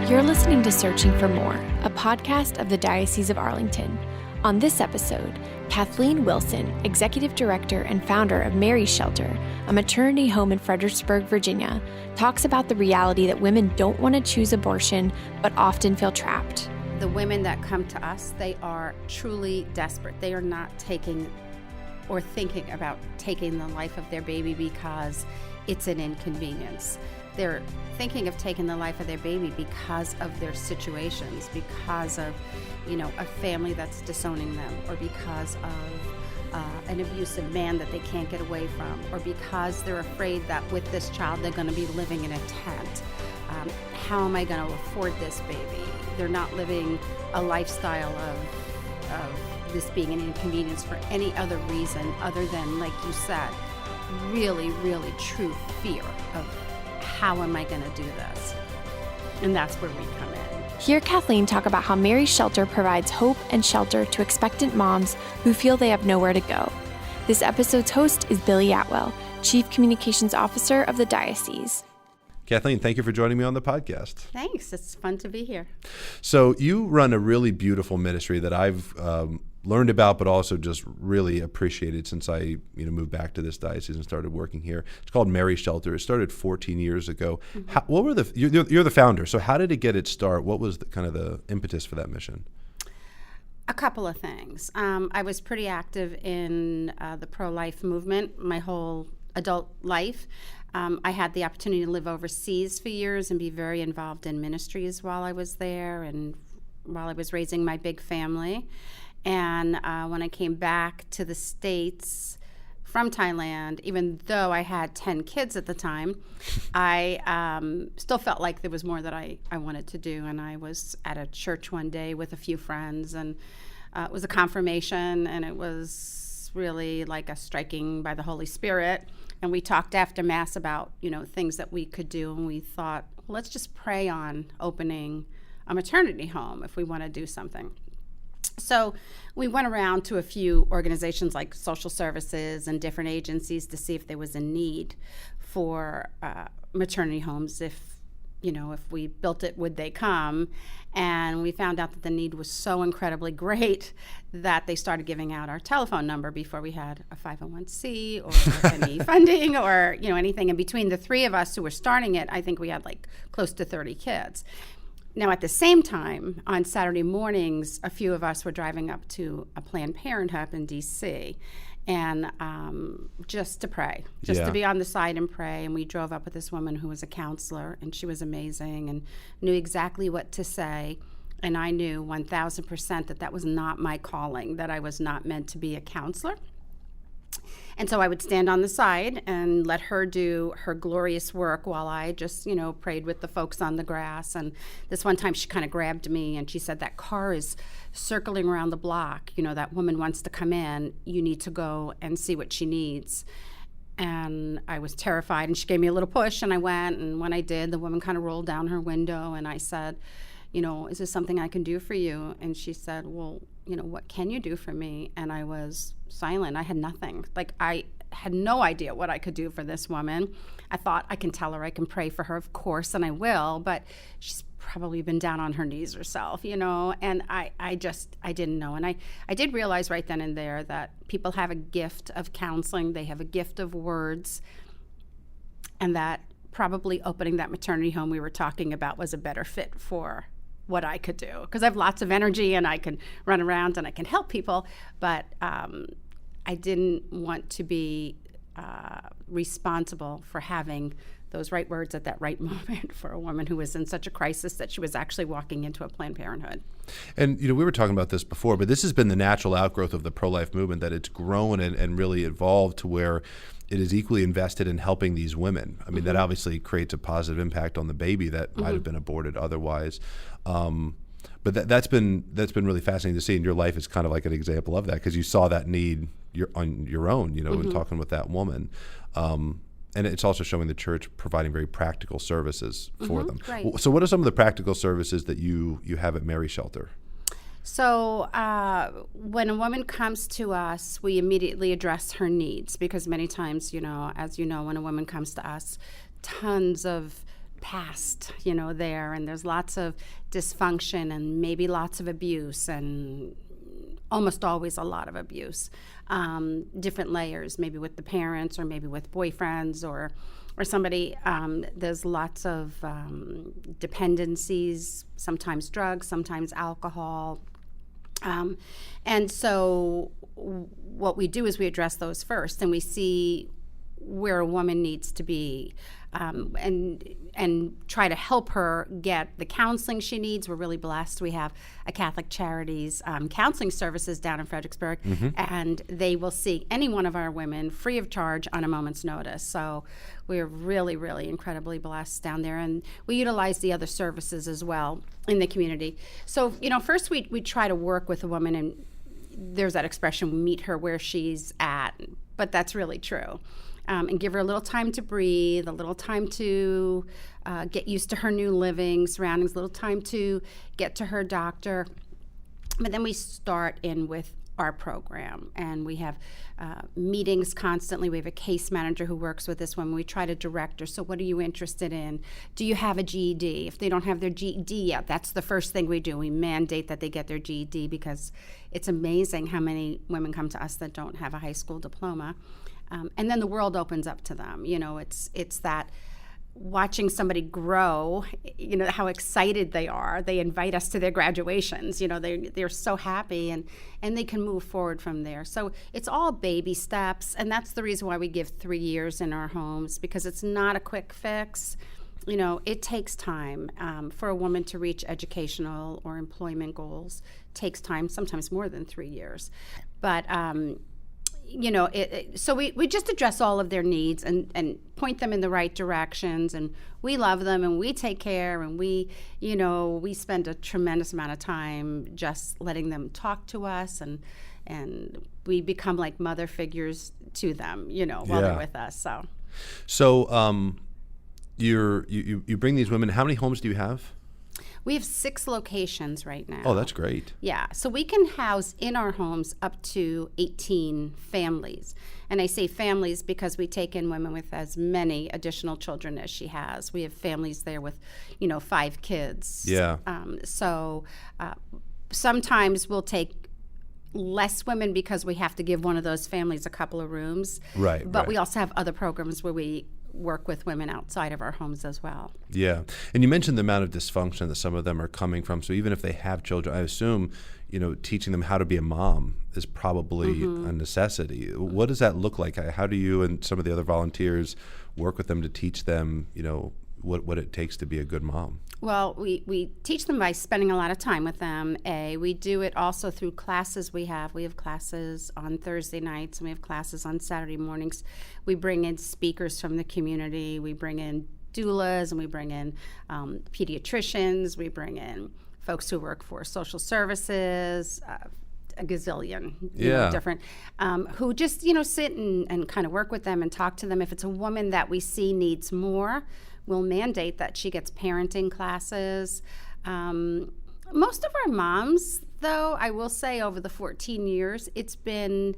You're listening to Searching for More, a podcast of the Diocese of Arlington. On this episode, Kathleen Wilson, Executive Director and founder of Mary's Shelter, a maternity home in Fredericksburg, Virginia, talks about the reality that women don't want to choose abortion but often feel trapped. The women that come to us, they are truly desperate. They are not taking or thinking about taking the life of their baby because it's an inconvenience. They're thinking of taking the life of their baby because of their situations, because of, a family that's disowning them, or because of an abusive man that they can't get away from, or because they're afraid that with this child they're going to be living in a tent. How am I going to afford this baby? They're not living a lifestyle of this being an inconvenience for any other reason other than, like you said, really, really true fear of how am I going to do this? And that's where we come in. Hear Kathleen talk about how Mary's Shelter provides hope and shelter to expectant moms who feel they have nowhere to go. This episode's host is Billy Atwell, Chief Communications Officer of the Diocese. Kathleen, thank you for joining me on the podcast. Thanks. It's fun to be here. So you run a really beautiful ministry that I've learned about, but also just really appreciated since I moved back to this diocese and started working here. It's called Mary's Shelter. It started 14 years ago. Mm-hmm. You're the founder, so how did it get its start? What was the impetus for that mission? A couple of things. I was pretty active in the pro-life movement my whole adult life. I had the opportunity to live overseas for years and be very involved in ministries while I was there and while I was raising my big family. And when I came back to the States from Thailand, even though I had 10 kids at the time, I still felt like there was more that I wanted to do. And I was at a church one day with a few friends, and it was a confirmation, and it was really like a striking by the Holy Spirit. And we talked after Mass about, things that we could do. And we thought, well, let's just pray on opening a maternity home if we want to do something. So we went around to a few organizations like social services and different agencies to see if there was a need for maternity homes. If we built it, would they come? And we found out that the need was so incredibly great that they started giving out our telephone number before we had a 501c or any funding or, anything. And between the three of us who were starting it, I think we had close to 30 kids. Now, at the same time, on Saturday mornings, a few of us were driving up to a Planned Parenthood up in D.C., and just to pray, to be on the side and pray. And we drove up with this woman who was a counselor, and she was amazing and knew exactly what to say. And I knew 1,000% that was not my calling, that I was not meant to be a counselor. And so I would stand on the side and let her do her glorious work while I just, prayed with the folks on the grass. And this one time she kind of grabbed me and she said, that car is circling around the block. That woman wants to come in. You need to go and see what she needs. And I was terrified, and she gave me a little push, and I went. And when I did, the woman kind of rolled down her window, and I said, is this something I can do for you? And she said, well, what can you do for me? And I was silent. I had nothing. I had no idea what I could do for this woman. I thought, I can tell her, I can pray for her, of course, and I will, but she's probably been down on her knees herself, and I didn't know. And I did realize right then and there that people have a gift of counseling, they have a gift of words, and that probably opening that maternity home we were talking about was a better fit for what I could do, because I have lots of energy and I can run around and I can help people, but I didn't want to be responsible for having those right words at that right moment for a woman who was in such a crisis that she was actually walking into a Planned Parenthood. And, we were talking about this before, but this has been the natural outgrowth of the pro-life movement, that it's grown and really evolved to where it is equally invested in helping these women. I mean, mm-hmm. that obviously creates a positive impact on the baby that mm-hmm. might have been aborted otherwise. But that's been really fascinating to see, and your life is kind of like an example of that, because you saw that need on your own, mm-hmm. and talking with that woman. And it's also showing the church providing very practical services for mm-hmm, them. right. So what are some of the practical services that you have at Mary's Shelter? So when a woman comes to us, we immediately address her needs, because many times, as you know, when a woman comes to us, tons of past, there, and there's lots of dysfunction and maybe lots of abuse and almost always a lot of abuse. Different layers, maybe with the parents or maybe with boyfriends or somebody. There's lots of dependencies, sometimes drugs, sometimes alcohol. And so what we do is we address those first, and we see where a woman needs to be, and try to help her get the counseling she needs. We're really blessed. We have a Catholic Charities counseling services down in Fredericksburg, and they will see any one of our women free of charge on a moment's notice. So we're really, really incredibly blessed down there, and we utilize the other services as well in the community. So, first we try to work with a woman, and there's that expression, meet her where she's at, but that's really true. And give her a little time to breathe, a little time to get used to her new living surroundings, a little time to get to her doctor. But then we start in with our program, and we have meetings constantly. We have a case manager who works with this woman. We try to direct her. So what are you interested in? Do you have a GED? If they don't have their GED yet, that's the first thing we do. We mandate that they get their GED, because it's amazing how many women come to us that don't have a high school diploma. And then the world opens up to them. It's that watching somebody grow, how excited they are. They invite us to their graduations. They're so happy, and they can move forward from there. So it's all baby steps, and that's the reason why we give 3 years in our homes, because it's not a quick fix. It takes time for a woman to reach educational or employment goals. It takes time, sometimes more than 3 years. But so we just address all of their needs and point them in the right directions, and we love them, and we take care, and we spend a tremendous amount of time just letting them talk to us, and we become like mother figures to them, while they're with us. So you bring these women. How many homes do you have? We have 6 locations right now. Oh, that's great. Yeah, so we can house in our homes up to 18 families. And I say families because we take in women with as many additional children as she has. We have families there with, 5 kids. Yeah. So sometimes we'll take less women because we have to give one of those families a couple of rooms. Right. But we also have other programs where we work with women outside of our homes as well. Yeah. And you mentioned the amount of dysfunction that some of them are coming from. So even if they have children, I assume, teaching them how to be a mom is probably a necessity. What does that look like? How do you and some of the other volunteers work with them to teach them, what it takes to be a good mom? Well, we teach them by spending a lot of time with them. We do it also through classes we have. We have classes on Thursday nights, and we have classes on Saturday mornings. We bring in speakers from the community. We bring in doulas, and we bring in pediatricians. We bring in folks who work for social services, a gazillion different, who just, sit and kind of work with them and talk to them. If it's a woman that we see needs more, we'll mandate that she gets parenting classes. Most of our moms, though, I will say over the 14 years, it's been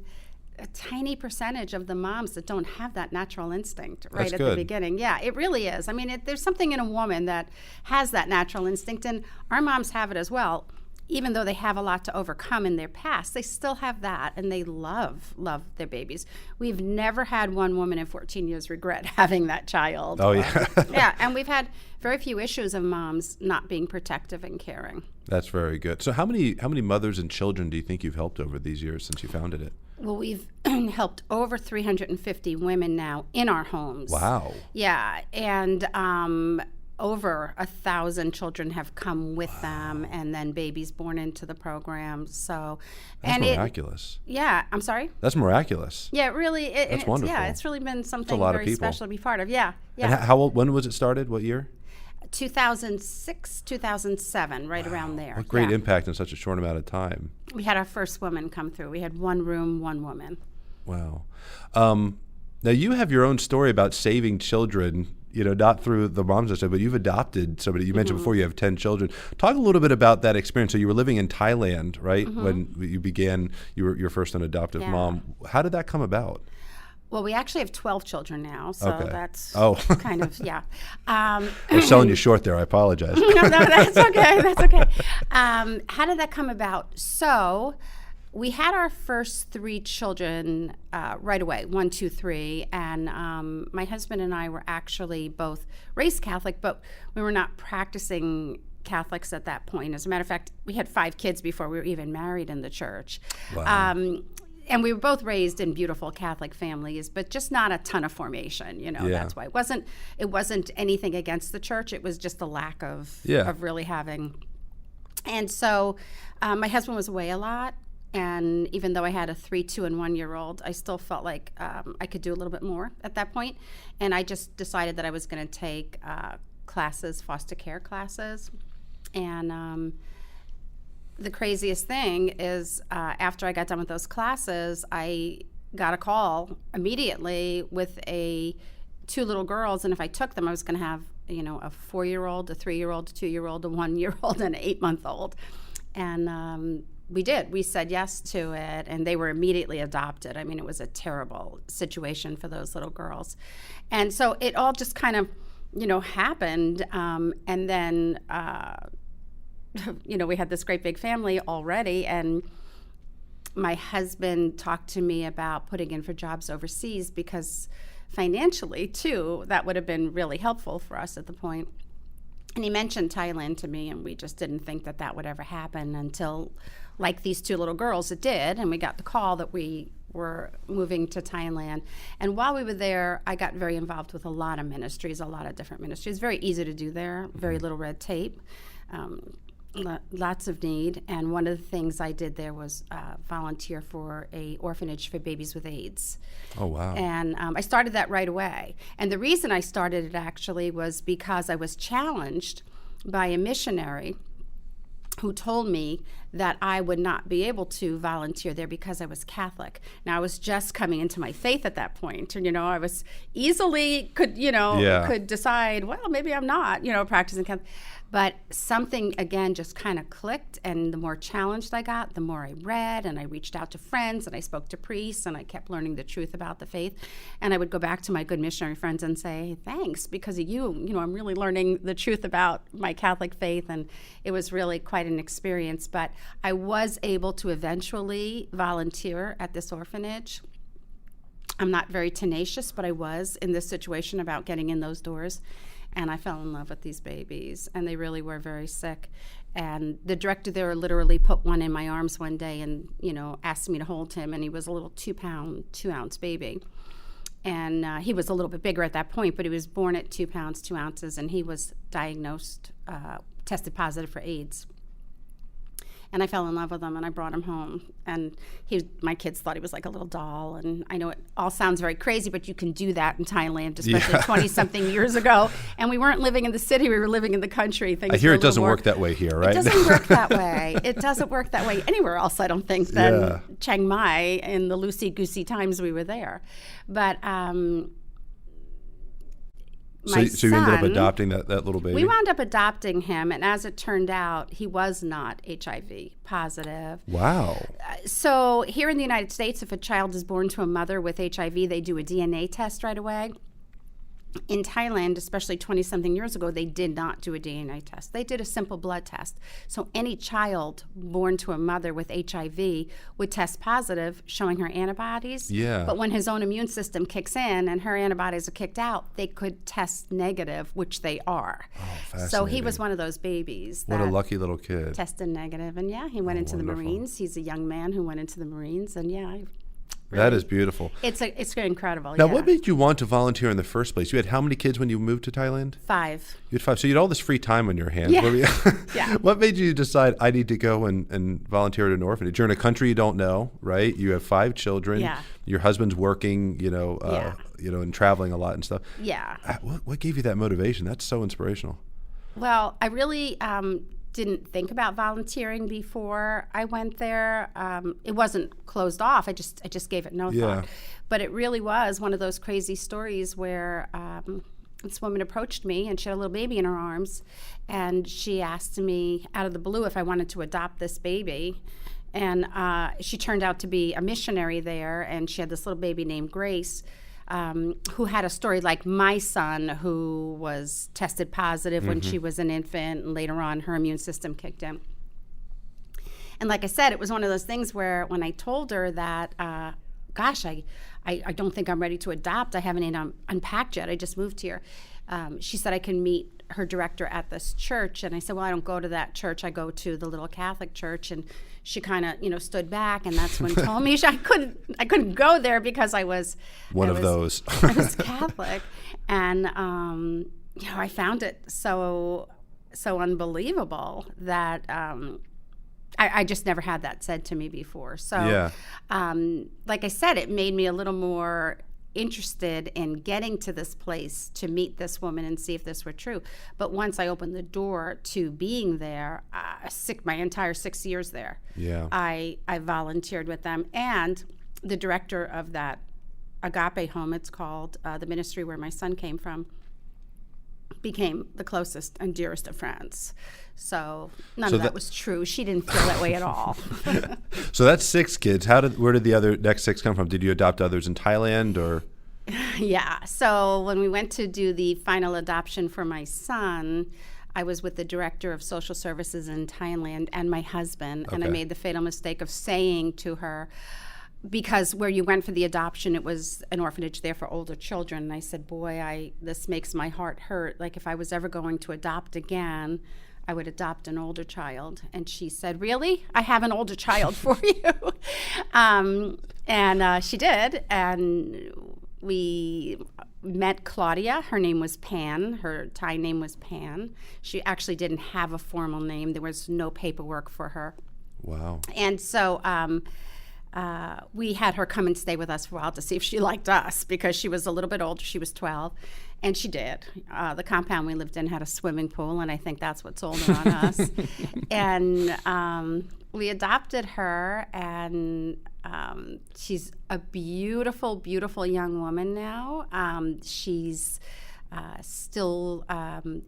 a tiny percentage of the moms that don't have that natural instinct right at the beginning. Yeah, it really is. I mean, there's something in a woman that has that natural instinct, and our moms have it as well. Even though they have a lot to overcome in their past, they still have that, and they love their babies. We've never had one woman in 14 years regret having that child. Oh, yeah. Yeah, and we've had very few issues of moms not being protective and caring. That's very good. So how many mothers and children do you think you've helped over these years since you founded it? Well, we've helped over 350 women now in our homes. Wow. Yeah, and over 1,000 children have come with them, and then babies born into the program. So that's miraculous. I'm sorry? That's miraculous. Yeah, it really. That's wonderful. Yeah, it's really been something very special to be part of. Yeah. And how old? When was it started? What year? 2006, 2007, right around there. What great impact in such a short amount of time. We had our first woman come through. We had one room, one woman. Wow. Now you have your own story about saving children, not through the moms and stuff, but you've adopted somebody. You mentioned before you have 10 children. Talk a little bit about that experience. So you were living in Thailand, right? When you began your first and adoptive mom. How did that come about? Well, we actually have 12 children now, so Okay. that's Oh. kind of, yeah. We're selling you short there. I apologize. No, that's okay. That's okay. How did that come about? So we had our first 3 children right away, 1, 2, 3, and my husband and I were actually both raised Catholic, but we were not practicing Catholics at that point. As a matter of fact, we had 5 kids before we were even married in the church. Wow. And we were both raised in beautiful Catholic families, but just not a ton of formation, Yeah. That's why. It wasn't anything against the church. It was just the lack of really having. And so my husband was away a lot, and even though I had a 3, 2, and 1-year-old, I still felt like I could do a little bit more at that point. And I just decided that I was going to take classes, foster care classes. And the craziest thing is after I got done with those classes, I got a call immediately with 2 little girls, and if I took them, I was going to have a 4-year-old, a 3-year-old, a 2-year-old, a 1-year-old, and an 8-month-old. And we did. We said yes to it, and they were immediately adopted. I mean, it was a terrible situation for those little girls. And so it all just kind of, happened. And then we had this great big family already, and my husband talked to me about putting in for jobs overseas because financially, too, that would have been really helpful for us at the point. And he mentioned Thailand to me, and we just didn't think that that would ever happen until, like these 2 little girls, it did, and we got the call that we were moving to Thailand. And while we were there, I got very involved with a lot of ministries, a lot of different ministries. Very easy to do there, very little red tape. Lots of need, and one of the things I did there was volunteer for a orphanage for babies with AIDS. Oh, wow. And I started that right away. And the reason I started it actually was because I was challenged by a missionary who told me that I would not be able to volunteer there because I was Catholic. Now, I was just coming into my faith at that point. And, I was easily could decide, well, maybe I'm not, practicing Catholic. But something, again, just kind of clicked, and the more challenged I got, the more I read, and I reached out to friends, and I spoke to priests, and I kept learning the truth about the faith. And I would go back to my good missionary friends and say, thanks, because of you, I'm really learning the truth about my Catholic faith, and it was really quite an experience. But I was able to eventually volunteer at this orphanage. I'm not very tenacious, but I was in this situation about getting in those doors. And I fell in love with these babies, and they really were very sick. And the director there literally put one in my arms one day and, asked me to hold him, and he was a little 2-pound, 2-ounce baby. And he was a little bit bigger at that point, but he was born at 2 pounds, 2 ounces, and he was diagnosed, tested positive for AIDS. And I fell in love with him, and I brought him home. And my kids thought he was like a little doll. And I know it all sounds very crazy, but you can do that in Thailand, especially 20-something years ago. And we weren't living in the city. We were living in the country. I hear it doesn't work that way here, right? It doesn't work that way. It doesn't work that way anywhere else, I don't think, than Chiang Mai in the loosey-goosey times we were there. But So you ended up adopting that little baby? We wound up adopting him, and as it turned out, he was not HIV positive. Wow. So here in the United States, if a child is born to a mother with HIV, they do a DNA test right away. In Thailand, especially 20-something years ago, they did not do a DNA test. They did a simple blood test. So any child born to a mother with HIV would test positive, showing her antibodies. Yeah. But when his own immune system kicks in and her antibodies are kicked out, they could test negative, which they are. Oh, fascinating. So he was one of those babies that what a lucky little kid. tested negative. And he went into wonderful. the Marines. He's a young man who went into the Marines. And Really. That is beautiful. It's incredible. Now, what made you want to volunteer in the first place? You had how many kids when you moved to Thailand? 5. You had 5. So you had all this free time on your hands. Yeah. What made you decide I need to go and volunteer at an orphanage? You're in a country you don't know, right? You have 5 children. Yeah. Your husband's working, and traveling a lot and stuff. Yeah. What gave you that motivation? That's so inspirational. Well, I really didn't think about volunteering before I went there. It wasn't closed off. I just gave it no thought. But it really was one of those crazy stories where this woman approached me, and she had a little baby in her arms, and she asked me out of the blue if I wanted to adopt this baby. And she turned out to be a missionary there, and she had this little baby named Grace, who had a story like my son, who was tested positive when she was an infant, and later on her immune system kicked in. And like I said, it was one of those things where when I told her that, gosh, I don't think I'm ready to adopt. I haven't even unpacked yet. I just moved here. She said I can meet her director at this church. And I said, well, I don't go to that church. I go to the little Catholic church. And she kind of, stood back. And that's when told me I couldn't go there because I was those. I was Catholic. And, I found it so unbelievable that I just never had that said to me before. So, like I said, it made me a little more interested in getting to this place to meet this woman and see if this were true. But once I opened the door to being there, my entire 6 years there, I volunteered with them. And the director of that Agape home, it's called, the ministry where my son came from, became the closest and dearest of friends. So none of that was true. She didn't feel that way at all. So that's 6 kids. Where did the other next 6 come from? Did you adopt others in Thailand or? Yeah. So when we went to do the final adoption for my son, I was with the director of social services in Thailand and my husband, and I made the fatal mistake of saying to her, because where you went for the adoption, it was an orphanage there for older children. And I said, boy, this makes my heart hurt. Like if I was ever going to adopt again, I would adopt an older child. And she said, really? I have an older child for you. And she did. And we met Claudia. Her name was Pan. Her Thai name was Pan. She actually didn't have a formal name. There was no paperwork for her. Wow. And so we had her come and stay with us for a while to see if she liked us, because she was a little bit older. She was 12, and she did. The compound we lived in had a swimming pool, and I think that's what sold her on us. And we adopted her, and she's a beautiful, beautiful young woman now. She's still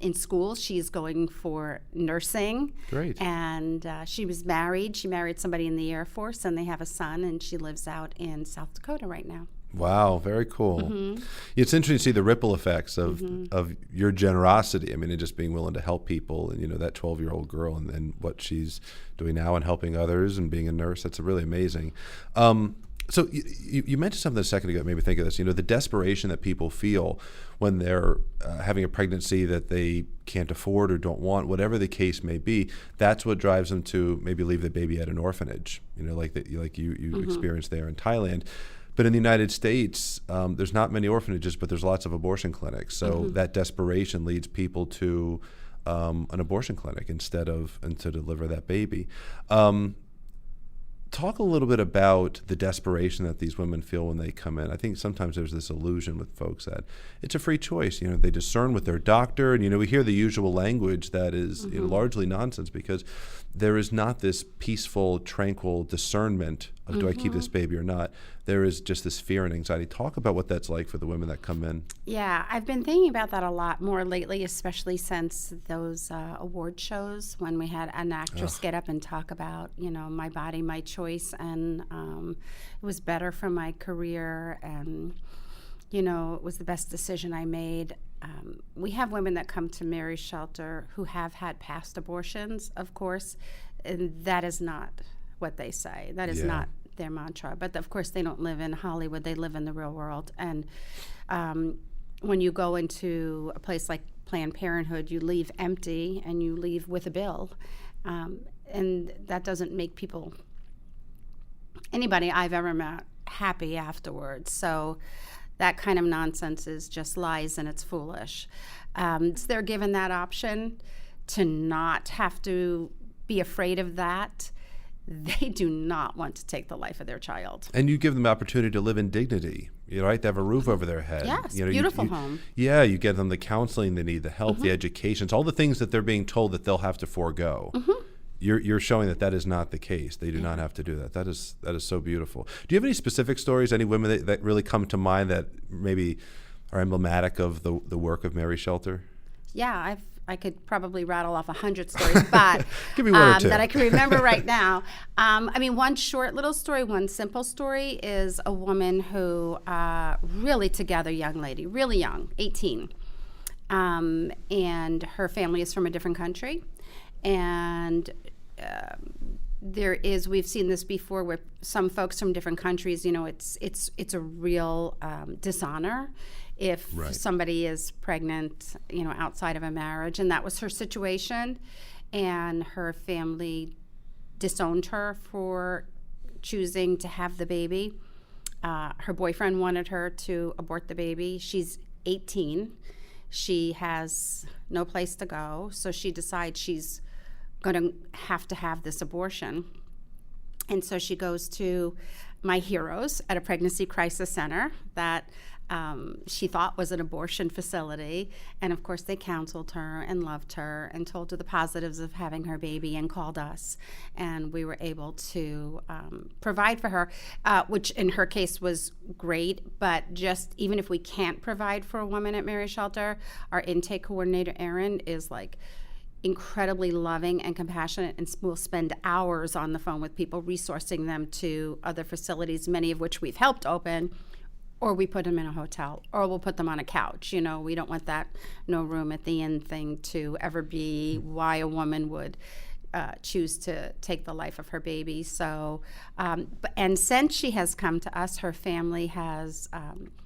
in school. She's going for nursing. Great. And she was married. She married somebody in the Air Force, and they have a son, and she lives out in South Dakota right now. Wow, very cool. It's interesting to see the ripple effects of your generosity. I mean, and just being willing to help people, and that 12-year-old girl, and what she's doing now and helping others and being a nurse. That's really amazing. So you mentioned something a second ago that made me think of this. The desperation that people feel when they're having a pregnancy that they can't afford or don't want, whatever the case may be. That's what drives them to maybe leave the baby at an orphanage. Like you experienced there in Thailand. But in the United States, there's not many orphanages, but there's lots of abortion clinics. So that desperation leads people to an abortion clinic instead to deliver that baby. Talk a little bit about the desperation that these women feel when they come in. I think sometimes there's this illusion with folks that it's a free choice. They discern with their doctor, and we hear the usual language that is largely nonsense, because there is not this peaceful, tranquil discernment of do I keep this baby or not. There is just this fear and anxiety. Talk about what that's like for the women that come in. Yeah, I've been thinking about that a lot more lately, especially since those award shows when we had an actress get up and talk about, my body, my choice, and it was better for my career, and, it was the best decision I made. We have women that come to Mary's Shelter who have had past abortions, of course, and that is not what they say. That is not their mantra. But of course, they don't live in Hollywood. They live in the real world. And when you go into a place like Planned Parenthood, you leave empty and you leave with a bill. And that doesn't make anybody I've ever met happy afterwards. So that kind of nonsense is just lies, and it's foolish. So they're given that option to not have to be afraid of that. They do not want to take the life of their child. And you give them the opportunity to live in dignity, right? To have a roof over their head. Yes, beautiful home. Yeah, you get them the counseling they need, the help, the education. It's all the things that they're being told that they'll have to forego. You're showing that is not the case. They do not have to do that. That is so beautiful. Do you have any specific stories, any women that really come to mind that maybe are emblematic of the work of Mary's Shelter? Yeah, I could probably rattle off 100 stories, but Give me one or two. that I can remember right now. One short little story, one simple story is a woman who really together young lady, really young, 18. And her family is from a different country. And we've seen this before with some folks from different countries, it's a real dishonor if somebody is pregnant, outside of a marriage. And that was her situation. And her family disowned her for choosing to have the baby. Her boyfriend wanted her to abort the baby. She's 18. She has no place to go, so she decides she's going to have this abortion. And so she goes to my heroes at a pregnancy crisis center that she thought was an abortion facility. And of course, they counseled her and loved her and told her the positives of having her baby and called us. And we were able to provide for her, which in her case was great. But just even if we can't provide for a woman at Mary Shelter, our intake coordinator, Erin, is like incredibly loving and compassionate, and will spend hours on the phone with people, resourcing them to other facilities, many of which we've helped open, or we put them in a hotel, or we'll put them on a couch. We don't want that no room at the end thing to ever be why a woman would choose to take the life of her baby. So, and since she has come to us, her family has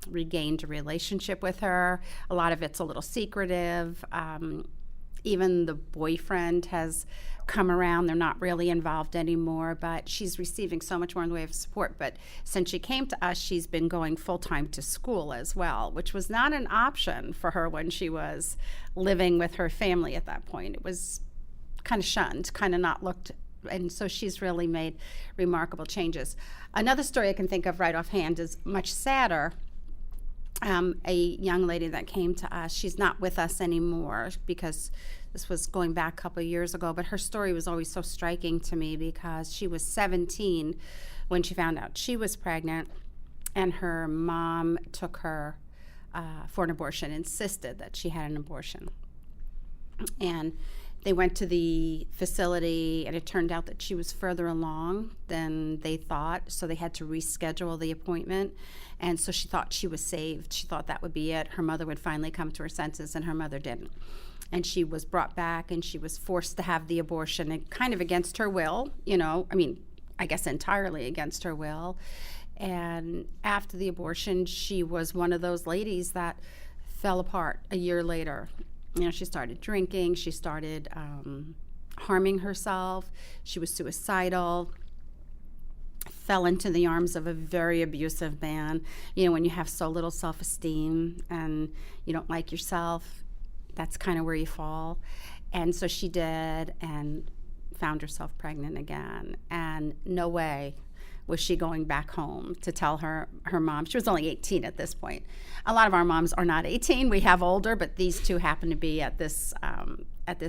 regained a relationship with her. A lot of it's a little secretive. Even the boyfriend has come around. They're not really involved anymore, but she's receiving so much more in the way of support. But since she came to us, she's been going full-time to school as well, which was not an option for her when she was living with her family at that point. It was kind of shunned, kind of not looked, and so she's really made remarkable changes. Another story I can think of right offhand is much sadder. A young lady that came to us, she's not with us anymore because this was going back a couple of years ago, but her story was always so striking to me because she was 17 when she found out she was pregnant, and her mom took her for an abortion, insisted that she had an abortion. And they went to the facility, and it turned out that she was further along than they thought, so they had to reschedule the appointment. And so she thought she was saved. She thought that would be it. Her mother would finally come to her senses, and her mother didn't. And she was brought back, and she was forced to have the abortion, and kind of against her will, I guess entirely against her will. And after the abortion, she was one of those ladies that fell apart a year later. She started drinking, she started harming herself, she was suicidal, fell into the arms of a very abusive man. When you have so little self-esteem and you don't like yourself, that's kind of where you fall. And so she did, and found herself pregnant again. And no way was she going back home to tell her mom. She was only 18 at this point. A lot of our moms are not 18. We have older, but these two happen to be at this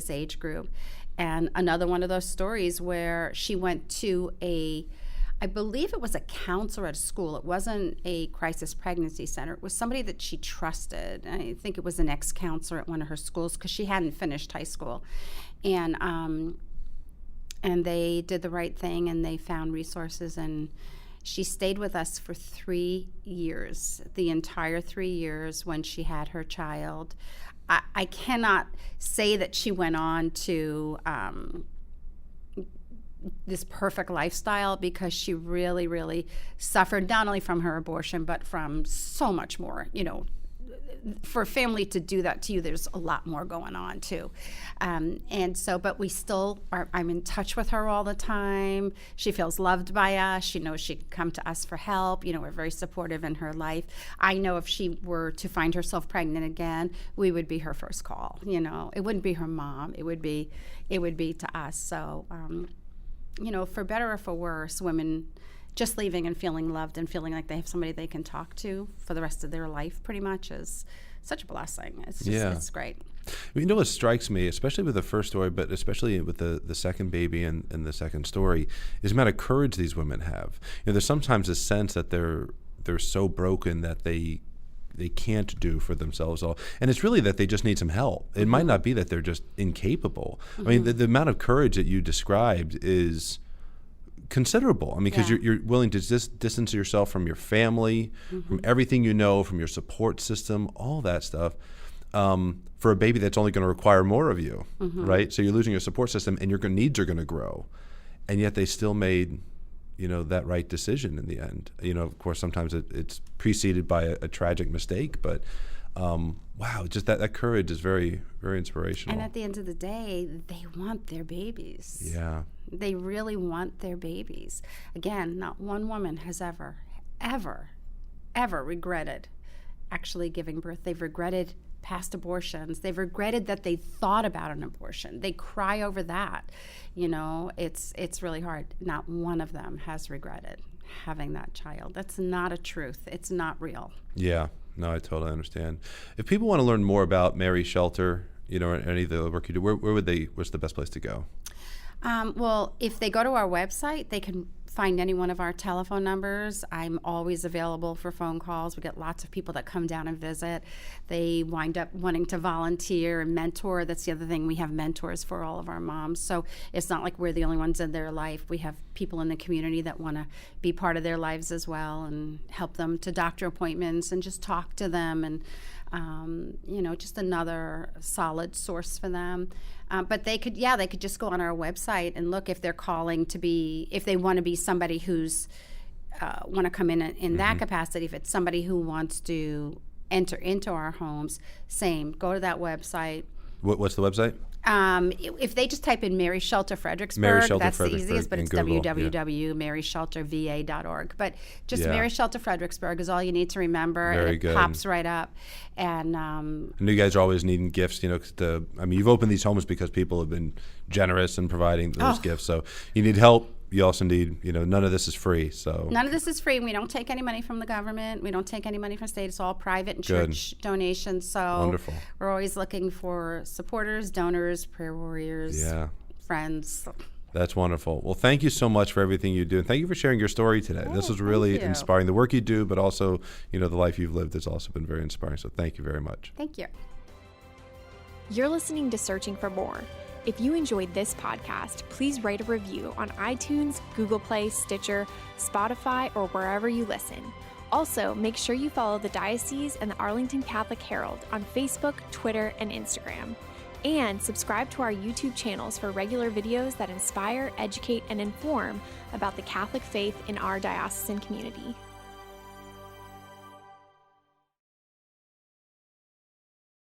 age group. And another one of those stories where she went to I believe it was a counselor at a school. It wasn't a crisis pregnancy center. It was somebody that she trusted. I think it was an ex-counselor at one of her schools because she hadn't finished high school. And they did the right thing, and they found resources, and she stayed with us for 3 years, the entire 3 years when she had her child. I cannot say that she went on to this perfect lifestyle, because she really, really suffered not only from her abortion, but from so much more. For a family to do that to you, there's a lot more going on too. But we still I'm in touch with her all the time. She feels loved by us. She knows she can come to us for help. We're very supportive in her life. I know if she were to find herself pregnant again, we would be her first call. It wouldn't be her mom. It would be to us. So, for better or for worse, women just leaving and feeling loved and feeling like they have somebody they can talk to for the rest of their life pretty much is such a blessing. It's just, It's great. What strikes me, especially with the first story, but especially with the second baby and the second story, is the amount of courage these women have. There's sometimes a sense that they're so broken that they they can't do for themselves all. And it's really that they just need some help. It might not be that they're just incapable. I mean, the amount of courage that you described is considerable. I mean, because you're willing to distance yourself from your family, from everything you know, from your support system, all that stuff, for a baby that's only going to require more of you, right? So you're losing your support system, and your needs are going to grow, and yet they still made, that right decision in the end. Of course, sometimes it's preceded by a tragic mistake, but wow, just that courage is very, very inspirational. And at the end of the day, they want their babies. Yeah. They really want their babies. Again, not one woman has ever regretted actually giving birth. They've regretted past abortions. They've regretted that they thought about an abortion. They cry over that. It's really hard. Not one of them has regretted having that child. That's not a truth. It's not real. Yeah. No, I totally understand. If people want to learn more about Mary's Shelter, or any of the work you do, what's the best place to go? Well, if they go to our website, they can find any one of our telephone numbers. I'm always available for phone calls. We get lots of people that come down and visit. They wind up wanting to volunteer and mentor. That's the other thing. We have mentors for all of our moms. So it's not like we're the only ones in their life. We have people in the community that want to be part of their lives as well and help them to doctor appointments and just talk to them and just another solid source for them. But they could just go on our website and look if they're calling if they want to be somebody who's want to come in that capacity. If it's somebody who wants to enter into our homes, same. Go to that website. What's the website? If they just type in Mary Shelter Fredericksburg, that's the easiest, but it's www.maryshelterva.org. But just Mary Shelter Fredericksburg is all you need to remember, Very and it good. pops right up. And I know you guys are always needing gifts, you've opened these homes because people have been generous in providing those gifts. So you need help. You also need, none of this is free. So none of this is free. We don't take any money from the government. We don't take any money from state. It's all private and church donations. So wonderful. We're always looking for supporters, donors, prayer warriors, friends. That's wonderful. Well, thank you so much for everything you do. And thank you for sharing your story today. This was really inspiring. The work you do, but also, the life you've lived has also been very inspiring. So thank you very much. Thank you. You're listening to Searching for More. If you enjoyed this podcast, please write a review on iTunes, Google Play, Stitcher, Spotify, or wherever you listen. Also, make sure you follow the Diocese and the Arlington Catholic Herald on Facebook, Twitter, and Instagram. And subscribe to our YouTube channels for regular videos that inspire, educate, and inform about the Catholic faith in our diocesan community.